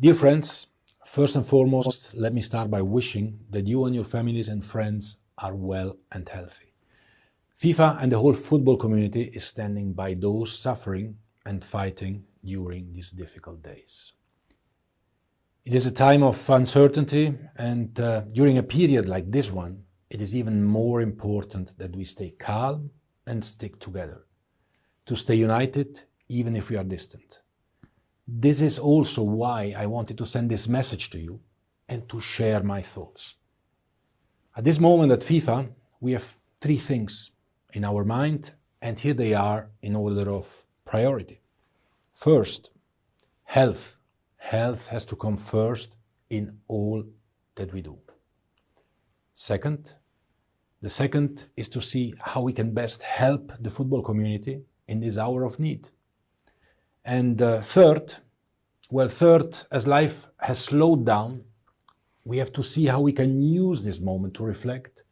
Dear friends, first and foremost, let me start by wishing that you and your families and friends are well and healthy. FIFA and the whole football community is standing by those suffering and fighting during these difficult days. It is a time of uncertainty, and during a period like this one, it is even more important that we stay calm and stick together, to stay united even if we are distant. This is also why I wanted to send this message to you and to share my thoughts. At this moment at FIFA, we have three things in our mind, and here they are in order of priority. First, health. Health has to come first in all that we do. Second, the second is to see how we can best help the football community in this hour of need. And third, as life has slowed down, we have to see how we can use this moment to reflect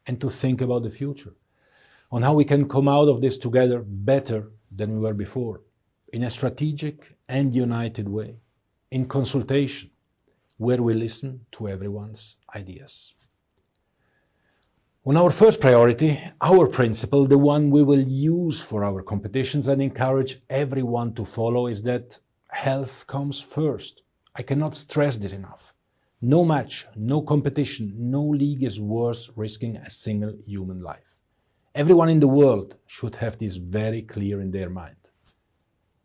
and to think about the future, on how we can come out of this together better than we were before, in a strategic and united way, in consultation, where we listen to everyone's ideas. On our first priority, our principle, the one we will use for our competitions and encourage everyone to follow, is that health comes first. I cannot stress this enough. No match, no competition, no league is worth risking a single human life. Everyone in the world should have this very clear in their mind.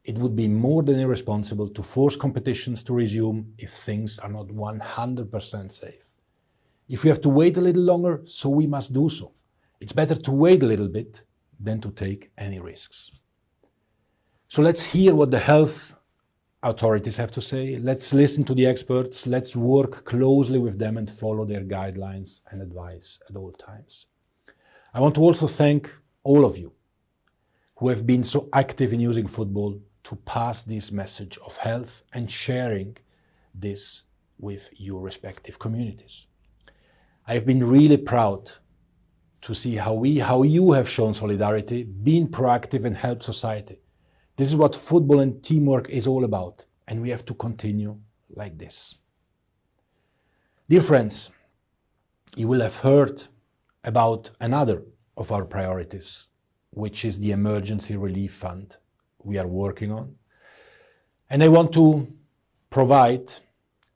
It would be more than irresponsible to force competitions to resume if things are not 100% safe. If we have to wait a little longer, so we must do so. It's better to wait a little bit than to take any risks. So let's hear what the health authorities have to say. Let's listen to the experts. Let's work closely with them and follow their guidelines and advice at all times. I want to also thank all of you who have been so active in using football to pass this message of health and sharing this with your respective communities. I have been really proud to see how you have shown solidarity, been proactive and helped society. This is what football and teamwork is all about, and we have to continue like this. Dear friends, you will have heard about another of our priorities, which is the emergency relief fund we are working on. And I want to provide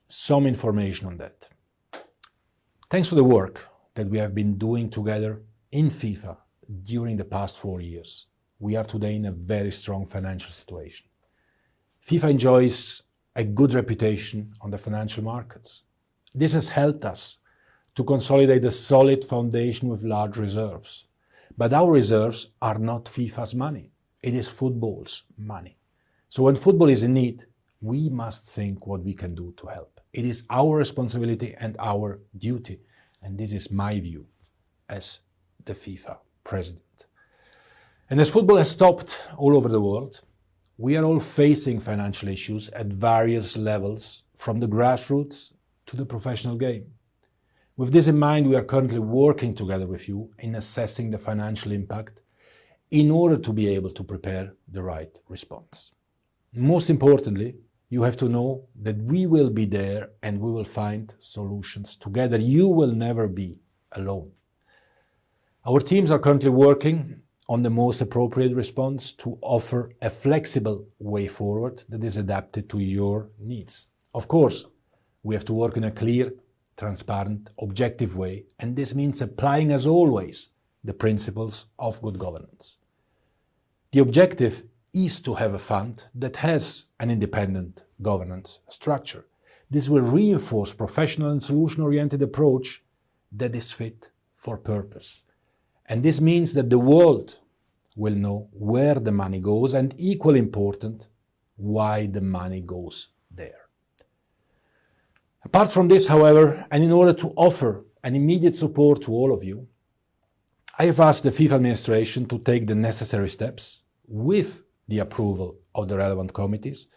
some information on that. Thanks to the work that we have been doing together in FIFA during the past 4 years, we are today in a very strong financial situation. FIFA enjoys a good reputation on the financial markets. This has helped us to consolidate a solid foundation with large reserves. But our reserves are not FIFA's money. It is football's money. So when football is in need, we must think what we can do to help. It is our responsibility and our duty. And this is my view as the FIFA president. And as football has stopped all over the world, we are all facing financial issues at various levels, from the grassroots to the professional game. With this in mind, we are currently working together with you in assessing the financial impact in order to be able to prepare the right response. Most importantly, you have to know that we will be there and we will find solutions together. You will never be alone. Our teams are currently working on the most appropriate response to offer a flexible way forward that is adapted to your needs. Of course, we have to work in a clear, transparent, objective way, and this means applying, as always, the principles of good governance. The objective is to have a fund that has an independent governance structure. This will reinforce professional and solution-oriented approach that is fit for purpose. And this means that the world will know where the money goes, and equally important, why the money goes there. Apart from this, however, and in order to offer an immediate support to all of you, I have asked the FIFA administration to take the necessary steps with the approval of the relevant committees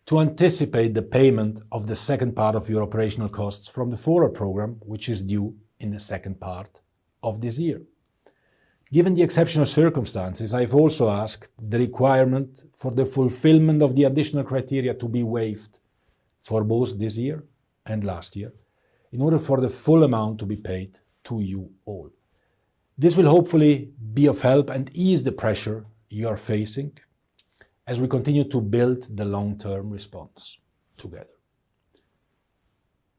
to anticipate the payment of the second part of your operational costs from the forward program, which is due in the second part of this year. Given the exceptional circumstances, I've also asked the requirement for the fulfillment of the additional criteria to be waived for both this year and last year, in order for the full amount to be paid to you all. This will hopefully be of help and ease the pressure you are facing as we continue to build the long-term response together.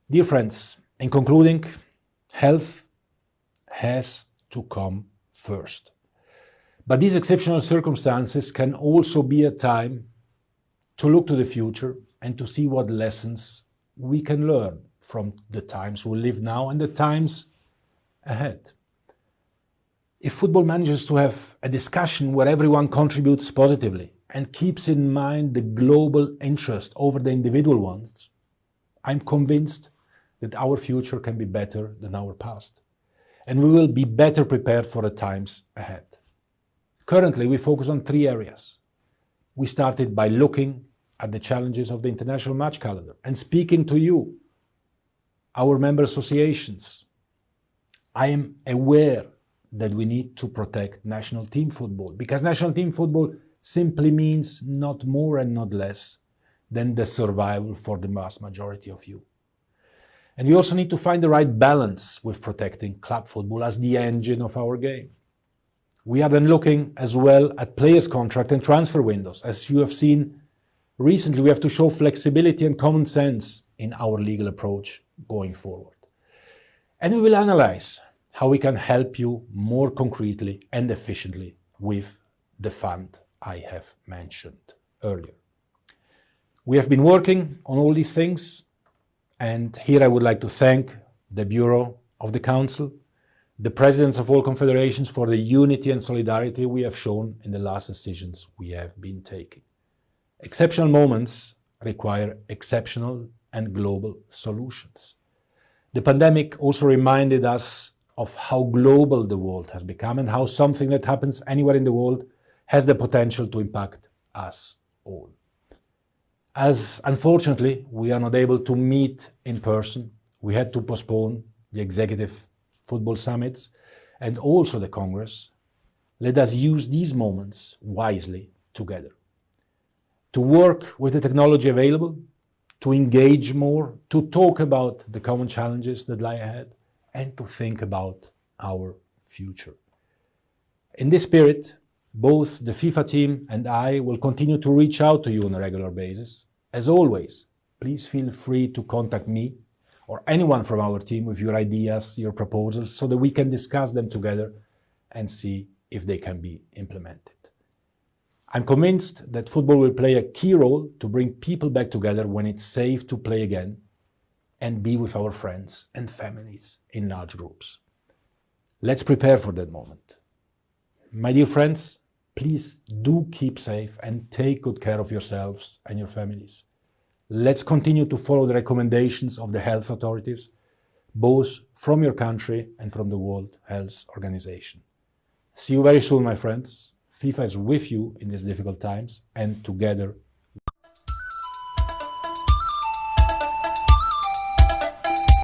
Dear friends, in concluding, health has to come first. But these exceptional circumstances can also be a time to look to the future and to see what lessons we can learn from the times we live now and the times ahead. If football manages to have a discussion where everyone contributes positively and keeps in mind the global interest over the individual ones, I'm convinced that our future can be better than our past, and we will be better prepared for the times ahead. Currently, we focus on 3 areas. We started by looking at the challenges of the international match calendar and speaking to you, our member associations. I am aware that we need to protect national team football, because national team football simply means not more and not less than the survival for the vast majority of you. And we also need to find the right balance with protecting club football as the engine of our game. We are then looking as well at players' contract and transfer windows. As you have seen recently, we have to show flexibility and common sense in our legal approach going forward. And we will analyze how we can help you more concretely and efficiently with the fund I have mentioned earlier. We have been working on all these things, and here I would like to thank the Bureau of the Council, the presidents of all confederations for the unity and solidarity we have shown in the last decisions we have been taking. Exceptional moments require exceptional and global solutions. The pandemic also reminded us of how global the world has become and how something that happens anywhere in the world has the potential to impact us all. As unfortunately we are not able to meet in person, we had to postpone the executive football summits and also the Congress. Let us use these moments wisely together. To work with the technology available, to engage more, to talk about the common challenges that lie ahead, and to think about our future. In this spirit, both the FIFA team and I will continue to reach out to you on a regular basis. As always, please feel free to contact me or anyone from our team with your ideas, your proposals, so that we can discuss them together and see if they can be implemented. I'm convinced that football will play a key role to bring people back together when it's safe to play again and be with our friends and families in large groups. Let's prepare for that moment. My dear friends, please do keep safe and take good care of yourselves and your families. Let's continue to follow the recommendations of the health authorities, both from your country and from the World Health Organization. See you very soon, my friends. FIFA is with you in these difficult times, and together